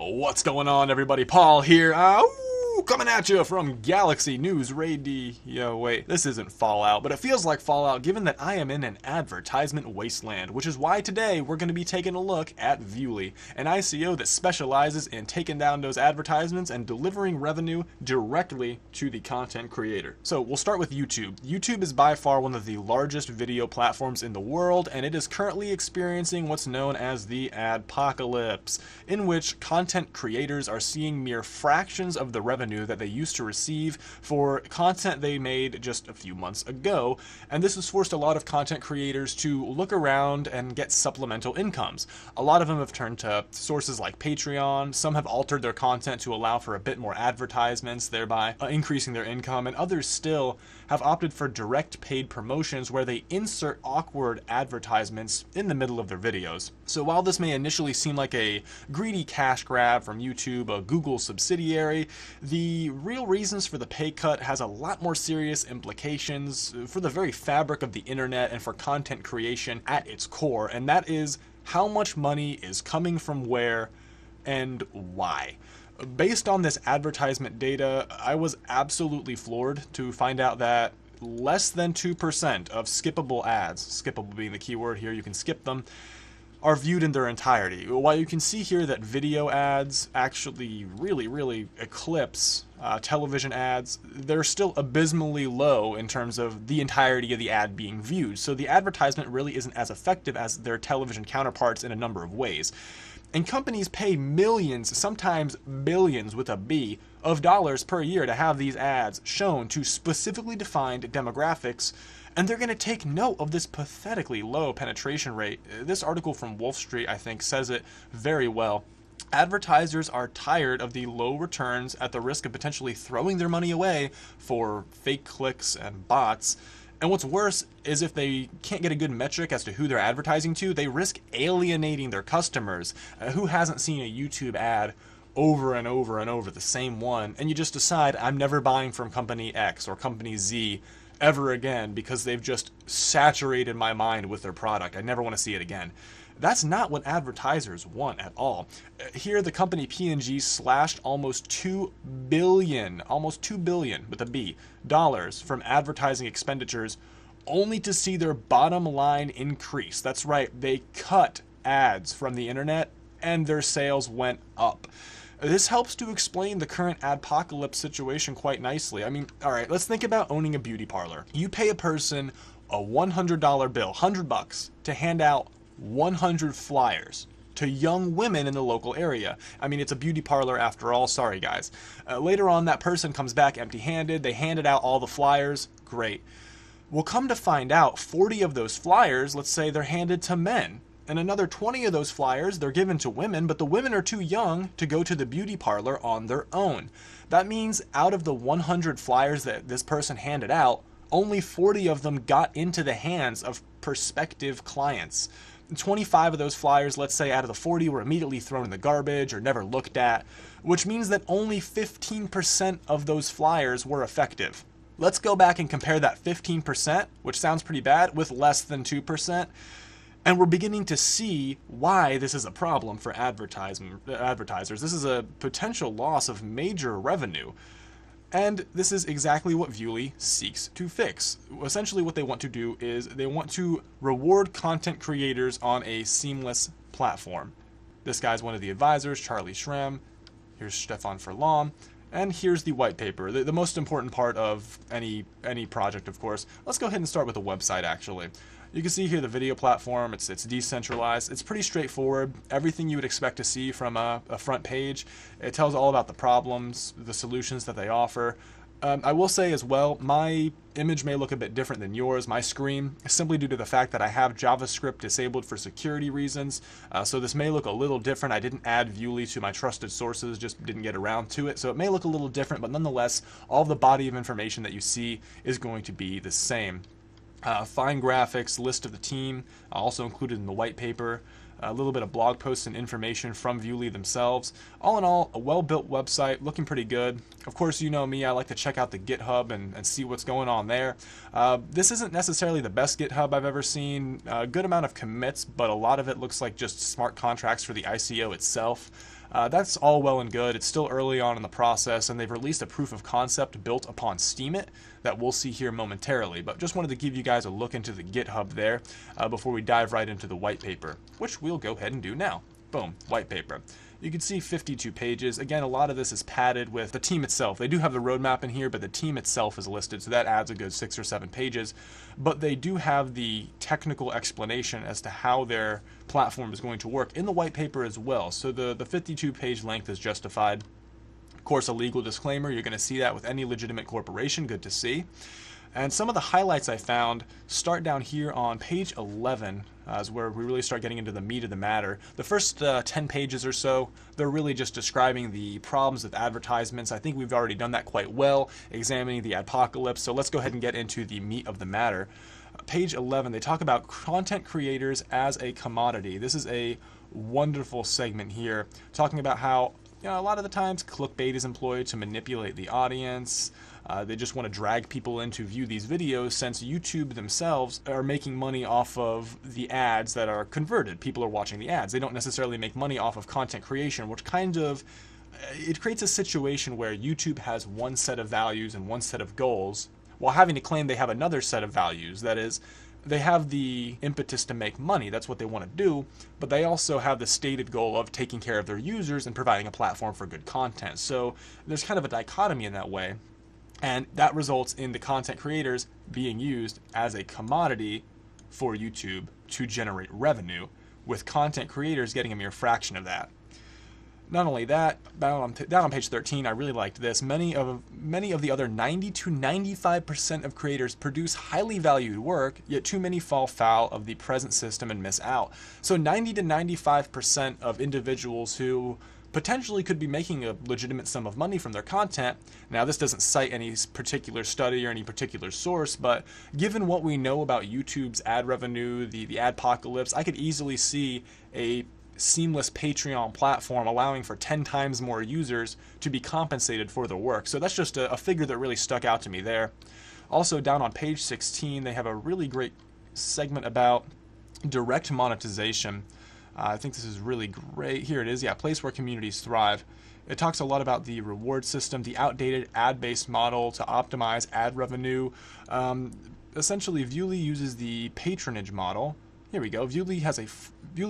What's going on, everybody? Paul here. Coming at you from Galaxy News Radio. Wait, this isn't Fallout, but it feels like Fallout given that I am in an advertisement wasteland, which is why today we're going to be taking a look at Viewly, an ICO that specializes in taking down those advertisements and delivering revenue directly to the content creator. So we'll start with YouTube. YouTube is by far one of the largest video platforms in the world, and it is currently experiencing what's known as the adpocalypse, in which content creators are seeing mere fractions of the revenue that they used to receive for content they made just a few months ago, and this has forced a lot of content creators to look around and get supplemental incomes. A lot of them have turned to sources like Patreon, some have altered their content to allow for a bit more advertisements, thereby increasing their income, and others still have opted for direct paid promotions where they insert awkward advertisements in the middle of their videos. So while this may initially seem like a greedy cash grab from YouTube, a Google subsidiary, the real reasons for the pay cut has a lot more serious implications for the very fabric of the internet and for content creation at its core, and that is how much money is coming from where and why. Based on this advertisement data, I was absolutely floored to find out that less than 2% of skippable ads, skippable being the key word here, you can skip them, are viewed in their entirety. While you can see here that video ads actually really eclipse television ads, they're still abysmally low in terms of the entirety of the ad being viewed. So the advertisement really isn't as effective as their television counterparts in a number of ways. And companies pay millions, sometimes billions with a B, of dollars per year to have these ads shown to specifically defined demographics, and they're going to take note of this pathetically low penetration rate. This article from Wall Street, I think, says it very well. Advertisers are tired of the low returns at the risk of potentially throwing their money away for fake clicks and bots. And what's worse is if they can't get a good metric as to who they're advertising to, they risk alienating their customers. Who hasn't seen a YouTube ad over and over and over, the same one, and you just decide, I'm never buying from company X or company Z ever again because they've just saturated my mind with their product. I never want to see it again. That's not what advertisers want at all. Here, the company P&G slashed almost $2 billion with a B, dollars from advertising expenditures only to see their bottom line increase. That's right, they cut ads from the internet and their sales went up. This helps to explain the current adpocalypse situation quite nicely. I mean, all right, let's think about owning a beauty parlor. You pay a person a $100 bill, $100, to hand out 100 flyers to young women in the local area. I mean, it's a beauty parlor after all, sorry guys. Later on, that person comes back empty-handed, they handed out all the flyers, great. Well, come to find out, 40 of those flyers, let's say they're handed to men. And another 20 of those flyers, they're given to women, but the women are too young to go to the beauty parlor on their own. That means out of the 100 flyers that this person handed out, only 40 of them got into the hands of prospective clients. 25 of those flyers, let's say out of the 40, were immediately thrown in the garbage or never looked at, which means that only 15% of those flyers were effective. Let's go back and compare that 15%, which sounds pretty bad, with less than 2%. And we're beginning to see why this is a problem for advertisers. This is a potential loss of major revenue. And this is exactly what Viewly seeks to fix. Essentially what they want to do is they want to reward content creators on a seamless platform. This guy's one of the advisors, Charlie Shrem. Here's Stefan Furlan. And here's the white paper, the most important part of any project, of course. Let's go ahead and start with the website, actually. You can see here the video platform, it's decentralized, it's pretty straightforward, everything you would expect to see from a front page. It tells all about the problems, the solutions that they offer. I will say as well, my image may look a bit different than yours, my screen, simply due to the fact that I have JavaScript disabled for security reasons, so this may look a little different. I didn't add Viewly to my trusted sources, just didn't get around to it, so it may look a little different, but nonetheless, all the body of information that you see is going to be the same. Fine graphics, list of the team, also included in the white paper, a little bit of blog posts and information from Viewly themselves. All in all, a well-built website, looking pretty good. Of course, you know me, I like to check out the GitHub and see what's going on there. This isn't necessarily the best GitHub I've ever seen. A good amount of commits, but a lot of it looks like just smart contracts for the ICO itself. That's all well and good. It's still early on in the process, and they've released a proof of concept built upon Steemit that we'll see here momentarily. But just wanted to give you guys a look into the GitHub there before we dive right into the white paper, which we'll go ahead and do now. Boom, white paper. You can see 52 pages. Again, a lot of this is padded with the team itself. They do have the roadmap in here, but the team itself is listed, so that adds a good 6 or 7 pages. But they do have the technical explanation as to how their platform is going to work in the white paper as well. So the 52-page length is justified. Of course, a legal disclaimer. You're going to see that with any legitimate corporation. Good to see. And some of the highlights I found start down here on page 11, is where we really start getting into the meat of the matter. The first 10 pages or so, they're really just describing the problems with advertisements. I think we've already done that quite well, examining the adpocalypse. So let's go ahead and get into the meat of the matter. Page 11, they talk about content creators as a commodity. This is a wonderful segment here, talking about how a lot of the times clickbait is employed to manipulate the audience. They just want to drag people in to view these videos, since YouTube themselves are making money off of the ads that are converted. People are watching the ads. They don't necessarily make money off of content creation, which kind of, it creates a situation where YouTube has one set of values and one set of goals, while having to claim they have another set of values. That is, they have the impetus to make money. That's what they want to do, but they also have the stated goal of taking care of their users and providing a platform for good content. So there's kind of a dichotomy in that way. And that results in the content creators being used as a commodity for YouTube to generate revenue, with content creators getting a mere fraction of that. Not only that, down on page 13, I really liked this. Many of the other 90 to 95% of creators produce highly valued work, yet too many fall foul of the present system and miss out. So 90 to 95% of individuals who potentially could be making a legitimate sum of money from their content. Now, this doesn't cite any particular study or any particular source, but given what we know about YouTube's ad revenue, the adpocalypse, I could easily see a seamless Patreon platform allowing for 10 times more users to be compensated for their work. So that's just a figure that really stuck out to me there. Also, down on page 16, they have a really great segment about direct monetization. I think this is really great. Here it is. Yeah, place where communities thrive. It talks a lot about the reward system, the outdated ad-based model to optimize ad revenue. Essentially, Viewly uses the patronage model. Here we go. Viewly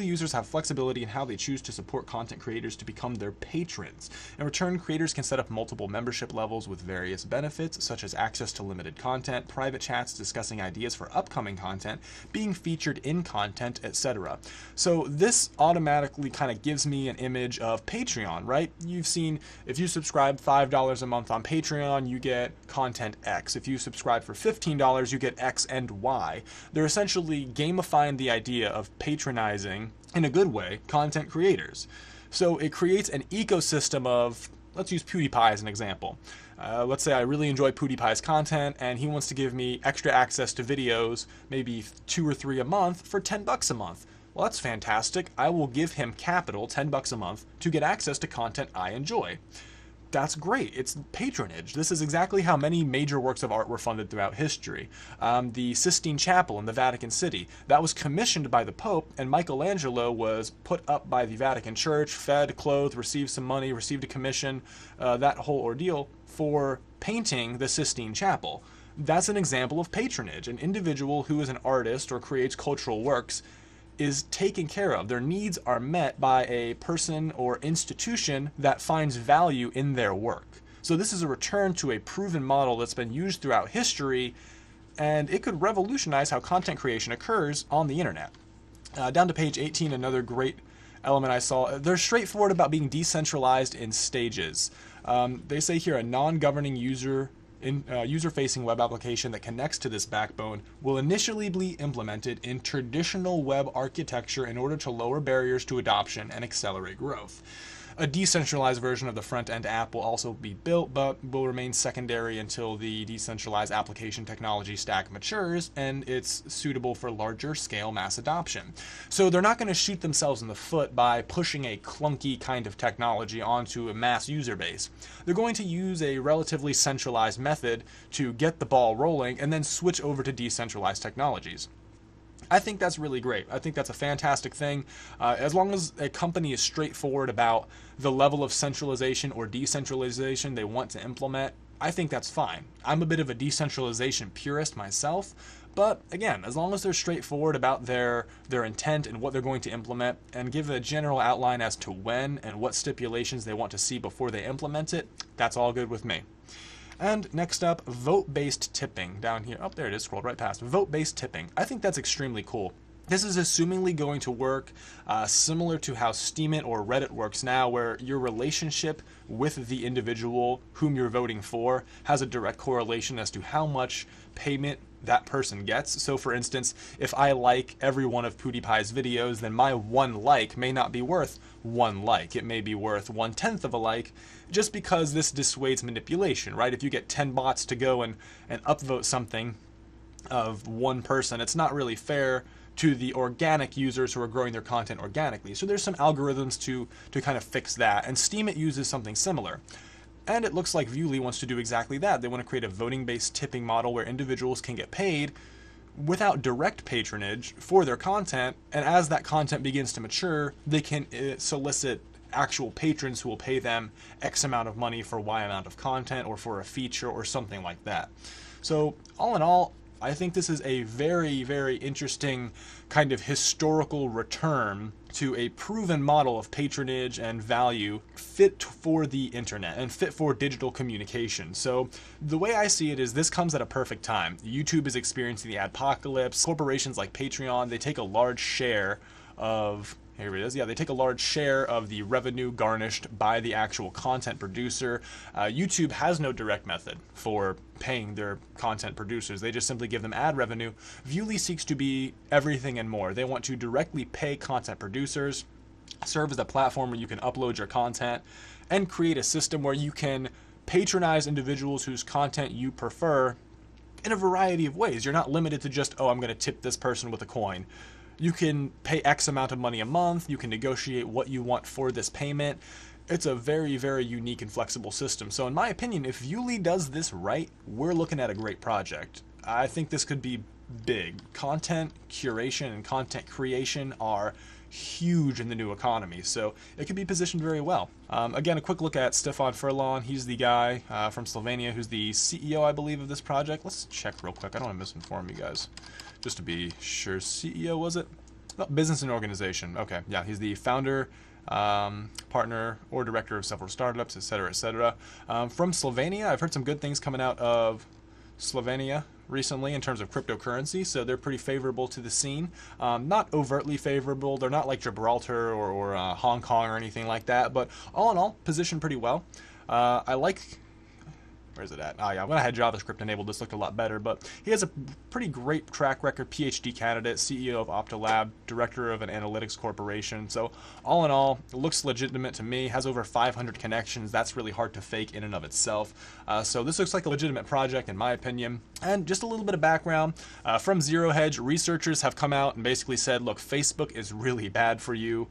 users have flexibility in how they choose to support content creators to become their patrons. In return, creators can set up multiple membership levels with various benefits, such as access to limited content, private chats discussing ideas for upcoming content, being featured in content, etc. So this automatically kind of gives me an image of Patreon, right? You've seen, if you subscribe $5 a month on Patreon, you get content X. If you subscribe for $15, you get X and Y. They're essentially gamifying the idea of patronizing, in a good way, content creators. So it creates an ecosystem of, let's use PewDiePie as an example. Let's say I really enjoy PewDiePie's content and he wants to give me extra access to videos, maybe 2 or 3 a month for $10 a month. Well, that's fantastic. I will give him capital, $10 a month, to get access to content I enjoy. That's great. It's patronage. This is exactly how many major works of art were funded throughout history. The Sistine Chapel in the Vatican City, that was commissioned by the Pope, and Michelangelo was put up by the Vatican Church, fed, clothed, received some money, received a commission, that whole ordeal for painting the Sistine Chapel. That's an example of patronage. An individual who is an artist or creates cultural works is taken care of. Their needs are met by a person or institution that finds value in their work. So this is a return to a proven model that's been used throughout history, and it could revolutionize how content creation occurs on the internet. Down to page 18, another great element I saw. They're straightforward about being decentralized in stages. They say here a non-governing user-facing web application that connects to this backbone will initially be implemented in traditional web architecture in order to lower barriers to adoption and accelerate growth. A decentralized version of the front-end app will also be built, but will remain secondary until the decentralized application technology stack matures and it's suitable for larger scale mass adoption. So they're not going to shoot themselves in the foot by pushing a clunky kind of technology onto a mass user base. They're going to use a relatively centralized method to get the ball rolling and then switch over to decentralized technologies. I think that's really great. I think that's a fantastic thing. As long as a company is straightforward about the level of centralization or decentralization they want to implement, I think that's fine. I'm a bit of a decentralization purist myself, but again, as long as they're straightforward about their intent and what they're going to implement, and give a general outline as to when and what stipulations they want to see before they implement it, that's all good with me. And next up, vote-based tipping down here. Oh, there it is, scrolled right past. Vote-based tipping. I think that's extremely cool. This is assumingly going to work similar to how Steemit or Reddit works now, where your relationship with the individual whom you're voting for has a direct correlation as to how much payment that person gets. So for instance, if I like every one of PewDiePie's videos, then my one like may not be worth one like. It may be worth 1/10 of a like, just because this dissuades manipulation, right? If you get 10 bots to go and upvote something of one person, it's not really fair to the organic users who are growing their content organically. So there's some algorithms to kind of fix that, and Steemit uses something similar. And it looks like Viewly wants to do exactly that. They want to create a voting-based tipping model where individuals can get paid without direct patronage for their content, and as that content begins to mature, they can solicit actual patrons who will pay them X amount of money for Y amount of content, or for a feature, or something like that. So all in all, I think this is a very, very interesting kind of historical return to a proven model of patronage and value fit for the internet and fit for digital communication. So the way I see it is this comes at a perfect time. YouTube is experiencing the adpocalypse. Corporations like Patreon, they take a large share of... Here it is. Yeah, they take a large share of the revenue garnished by the actual content producer. YouTube has no direct method for paying their content producers. They just simply give them ad revenue. Viewly seeks to be everything and more. They want to directly pay content producers, serve as a platform where you can upload your content, and create a system where you can patronize individuals whose content you prefer in a variety of ways. You're not limited to just, oh, I'm going to tip this person with a coin. You can pay X amount of money a month. You can negotiate what you want for this payment. It's a very, very unique and flexible system. So in my opinion, if Viewly does this right, we're looking at a great project. I think this could be big. Content curation and content creation are huge in the new economy, so it could be positioned very well. Again, a quick look at Stefan Furlan. He's the guy from Slovenia who's the CEO, I believe, of this project. Let's check real quick. I don't want to misinform you guys. Just to be sure, CEO, was it? No, business and organization. Okay, yeah, he's the founder, partner, or director of several startups, etc., etc. From Slovenia, I've heard some good things coming out of Slovenia recently in terms of cryptocurrency, so they're pretty favorable to the scene. Not overtly favorable. They're not like Gibraltar or Hong Kong or anything like that, but all in all, positioned pretty well. I like... Where's it at? Oh yeah, when I had JavaScript enabled, this looked a lot better, but he has a pretty great track record, PhD candidate, CEO of Optolab, director of an analytics corporation. So all in all, it looks legitimate to me, has over 500 connections. That's really hard to fake in and of itself. So this looks like a legitimate project in my opinion. And just a little bit of background, from Zero Hedge, researchers have come out and basically said, look, Facebook is really bad for you.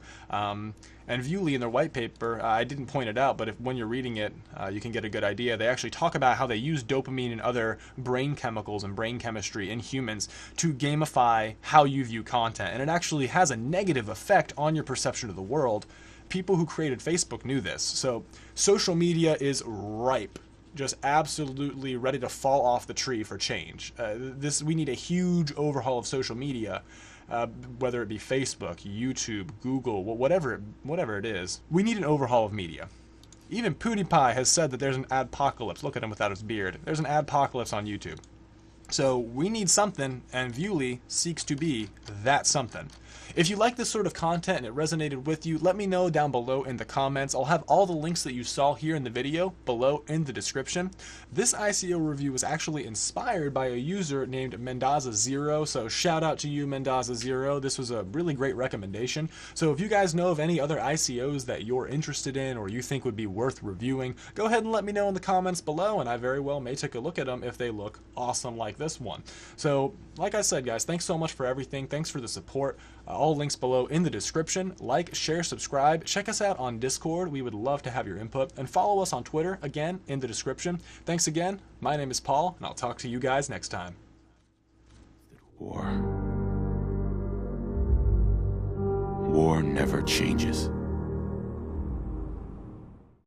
And Viewly in their white paper, I didn't point it out, but when you're reading it, you can get a good idea. They actually talk about how they use dopamine and other brain chemicals and brain chemistry in humans to gamify how you view content. And it actually has a negative effect on your perception of the world. People who created Facebook knew this. So social media is ripe, just absolutely ready to fall off the tree for change. We need a huge overhaul of social media. Whether it be Facebook, YouTube, Google, whatever it is. We need an overhaul of media. Even PewDiePie has said that there's an adpocalypse. Look at him without his beard. There's an adpocalypse on YouTube. So we need something, and Viewly seeks to be that something. If you like this sort of content and it resonated with you, let me know down below in the comments. I'll have all the links that you saw here in the video below in the description. This ICO review was actually inspired by a user named Mendaza0, so shout out to you, Mendaza0. This was a really great recommendation. So if you guys know of any other ICOs that you're interested in or you think would be worth reviewing, go ahead and let me know in the comments below, and I very well may take a look at them if they look awesome like this one. So like I said, guys, thanks so much for everything. Thanks for the support. All links below in the description. Like, share, subscribe. Check us out on Discord. We would love to have your input. And follow us on Twitter, again, in the description. Thanks again. My name is Paul, and I'll talk to you guys next time. War. war never changes.